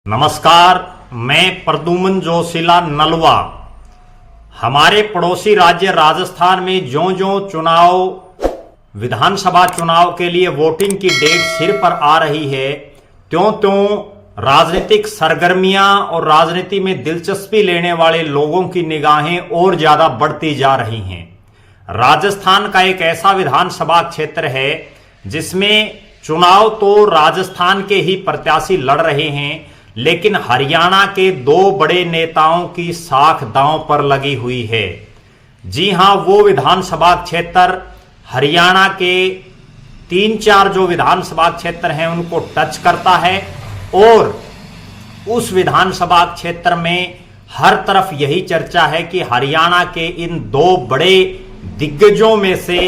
नमस्कार, मैं प्रद्युम्न जोशीला नलवा। हमारे पड़ोसी राज्य राजस्थान में ज्यों-ज्यों चुनाव विधानसभा चुनाव के लिए वोटिंग की डेट सिर पर आ रही है, त्यों-त्यों राजनीतिक सरगर्मियां और राजनीति में दिलचस्पी लेने वाले लोगों की निगाहें और ज्यादा बढ़ती जा रही हैं। राजस्थान का एक ऐसा विधानसभा क्षेत्र है जिसमें चुनाव तो राजस्थान के ही प्रत्याशी लड़ रहे हैं, लेकिन हरियाणा के दो बड़े नेताओं की साख दांव पर लगी हुई है। जी हां, वो विधानसभा क्षेत्र हरियाणा के 3-4 जो विधानसभा क्षेत्र हैं उनको टच करता है और उस विधानसभा क्षेत्र में हर तरफ यही चर्चा है कि हरियाणा के इन दो बड़े दिग्गजों में से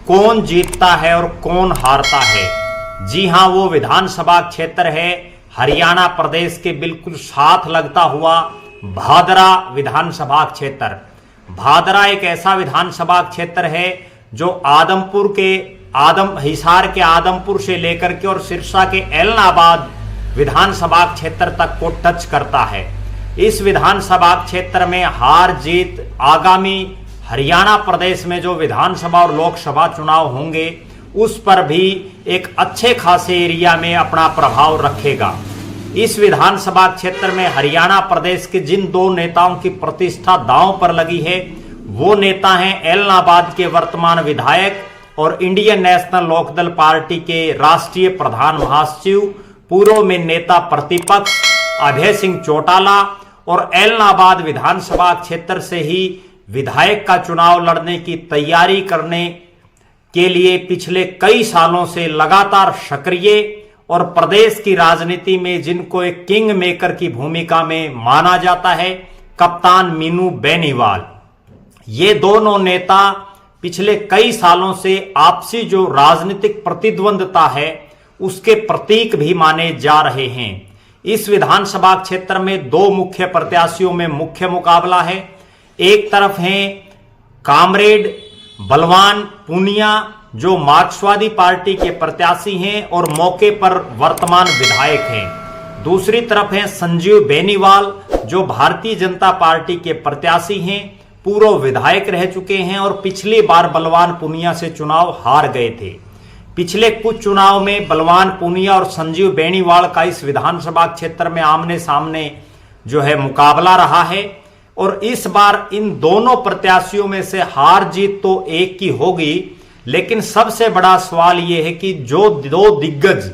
कौन जीतता है और कौन हारता है। जी हां, वो विधानसभा क्षेत्र है हरियाणा प्रदेश के बिल्कुल साथ लगता हुआ भादरा विधानसभा क्षेत्र। भादरा एक ऐसा विधानसभा क्षेत्र है जो हिसार के आदमपुर से लेकर के और सिरसा के एलनाबाद विधानसभा क्षेत्र तक को टच करता है। इस विधानसभा क्षेत्र में हार जीत आगामी हरियाणा प्रदेश में जो विधानसभा और लोकसभा चुनाव होंगे उस पर भी एक अच्छे खासे एरिया में अपना प्रभाव रखेगा। इस विधानसभा क्षेत्र में हरियाणा प्रदेश के जिन दो नेताओं की प्रतिष्ठा दांव पर लगी है वो नेता हैं एलनाबाद के वर्तमान विधायक और इंडियन नेशनल लोकदल पार्टी के राष्ट्रीय प्रधान महासचिव, पूर्व में नेता प्रतिपक्ष अभय सिंह चौटाला और एलनाबाद विधानसभा क्षेत्र से ही विधायक का चुनाव लड़ने की तैयारी करने के लिए पिछले कई सालों से लगातार सक्रिय और प्रदेश की राजनीति में जिनको एक किंग मेकर की भूमिका में माना जाता है, कप्तान मीनू बेनीवाल। ये दोनों नेता पिछले कई सालों से आपसी जो राजनीतिक प्रतिद्वंदता है उसके प्रतीक भी माने जा रहे हैं। इस विधानसभा क्षेत्र में दो मुख्य प्रत्याशियों में मुख्य मुकाबला है। एक तरफ हैं कामरेड बलवान पूनिया जो मार्क्सवादी पार्टी के प्रत्याशी हैं और मौके पर वर्तमान विधायक हैं। दूसरी तरफ हैं संजीव बेनीवाल जो भारतीय जनता पार्टी के प्रत्याशी हैं, पूर्व विधायक रह चुके हैं और पिछली बार बलवान पूनिया से चुनाव हार गए थे। पिछले कुछ चुनाव में बलवान पूनिया और संजीव बेनीवाल का इस विधानसभा क्षेत्र में आमने सामने जो है मुकाबला रहा है और इस बार इन दोनों प्रत्याशियों में से हार जीत तो एक की होगी, लेकिन सबसे बड़ा सवाल यह है कि जो दो दिग्गज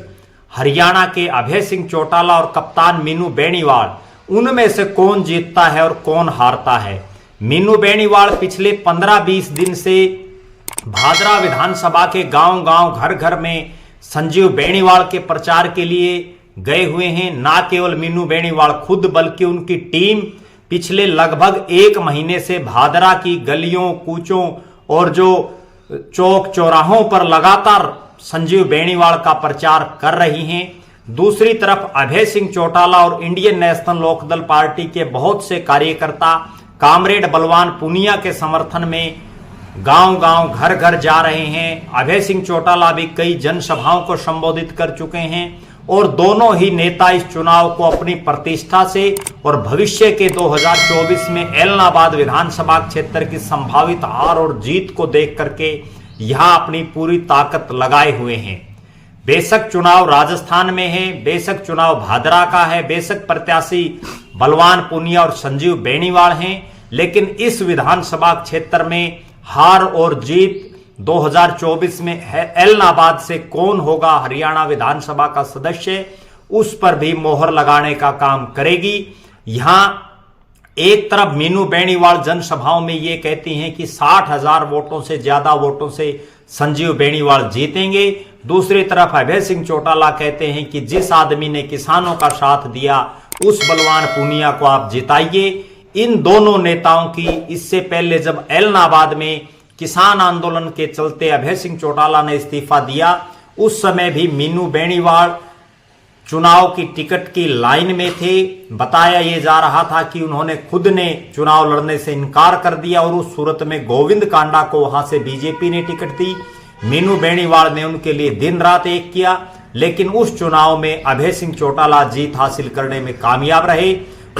हरियाणा के अभय सिंह चौटाला और कप्तान मीनू बेनीवाल, उनमें से कौन जीतता है और कौन हारता है। मीनू बेनीवाल पिछले 15-20 दिन से भादरा विधानसभा के गांव-गांव घर-घर में संजीव बेनीवाल के प्रचार के लिए गए हुए हैं। ना केवल मीनू बेनीवाल खुद बल्कि उनकी टीम पिछले लगभग 1 महीने से भादरा की गलियों कूचों और जो चौक चौराहों पर लगातार संजीव बेनीवाल का प्रचार कर रही हैं। दूसरी तरफ अभय सिंह चौटाला और इंडियन नेशनल लोकदल पार्टी के बहुत से कार्यकर्ता कामरेड बलवान पूनिया के समर्थन में गांव-गांव घर-घर जा रहे हैं। अभय सिंह चौटाला भी कई जनसभाओं को संबोधित कर चुके हैं और दोनों ही नेता इस चुनाव को अपनी प्रतिष्ठा से और भविष्य के 2024 में एलनाबाद विधानसभा क्षेत्र की संभावित हार और जीत को देख करके यहां अपनी पूरी ताकत लगाए हुए हैं। बेशक चुनाव राजस्थान में है, बेशक चुनाव भादरा का है, बेशक प्रत्याशी बलवान पूनिया और संजीव बेनीवाल हैं, लेकिन इस विधानसभा क्षेत्र में हार और जीत 2024 में एलनाबाद से कौन होगा हरियाणा विधानसभा का सदस्य, उस पर भी मोहर लगाने का काम करेगी। यहां एक तरफ मीनू बेनीवाल जनसभाओं में यह कहती हैं कि 60,000 वोटों से ज्यादा वोटों से संजीव बेनीवाल जीतेंगे। दूसरी तरफ अभय सिंह चौटाला कहते हैं कि जिस आदमी ने किसानों का साथ दिया उस बलवान पूनिया को आप जिताइए। इन दोनों नेताओं की इससे पहले जब एलनाबाद में किसान आंदोलन के चलते अभय सिंह चौटाला ने इस्तीफा दिया, उस समय भी मीनू बेनीवाल चुनाव की टिकट की लाइन में थे। बताया यह जा रहा था कि उन्होंने खुद ने चुनाव लड़ने से इनकार कर दिया और उस सूरत में गोविंद कांडा को वहां से बीजेपी ने टिकट दी। मीनू बेनीवाल ने उनके लिए दिन रात एक किया। लेकिन उस चुनाव में अभय सिंह चौटाला जीत हासिल करने में कामयाब रहे।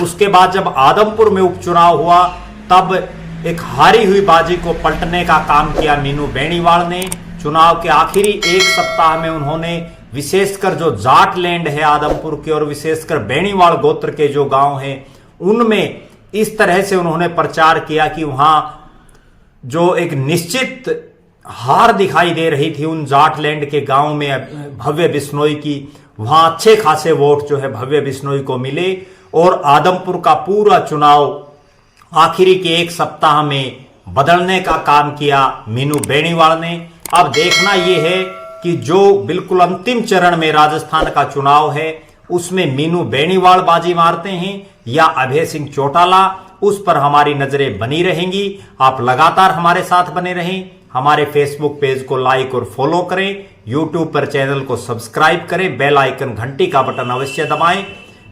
उसके बाद जब आदमपुर में उपचुनाव हुआ तब एक हारी हुई बाजी को पलटने का काम किया मीनू बेनीवाल ने। चुनाव के आखिरी एक सप्ताह में उन्होंने विशेषकर जो जाट लैंड है आदमपुर के और विशेषकर बेनीवाल गोत्र के जो गांव हैं उनमें इस तरह से उन्होंने प्रचार किया कि वहां जो एक निश्चित हार दिखाई दे रही थी उन जाट लैंड के गांव में भव्य बिश्नोई की, वहां अच्छे खासे वोट जो है भव्य बिश्नोई को मिले और आदमपुर का पूरा चुनाव आखिरी के एक सप्ताह में बदलने का काम किया मीनू बेनीवाल ने। अब देखना यह है कि जो बिल्कुल अंतिम चरण में राजस्थान का चुनाव है उसमें मीनू बेनीवाल बाजी मारते हैं या अभय सिंह चौटाला, उस पर हमारी नजरें बनी रहेंगी। आप लगातार हमारे साथ बने रहें। हमारे फेसबुक पेज को लाइक और फॉलो करें, यूट्यूब पर चैनल को सब्सक्राइब करें, बेल आइकन घंटी का बटन अवश्य दबाएं,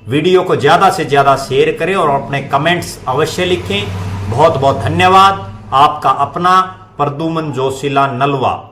वीडियो को ज्यादा से ज्यादा शेयर करें और अपने कमेंट्स अवश्य लिखें। बहुत बहुत धन्यवाद। आपका अपना प्रद्युमन जोशीला नलवा।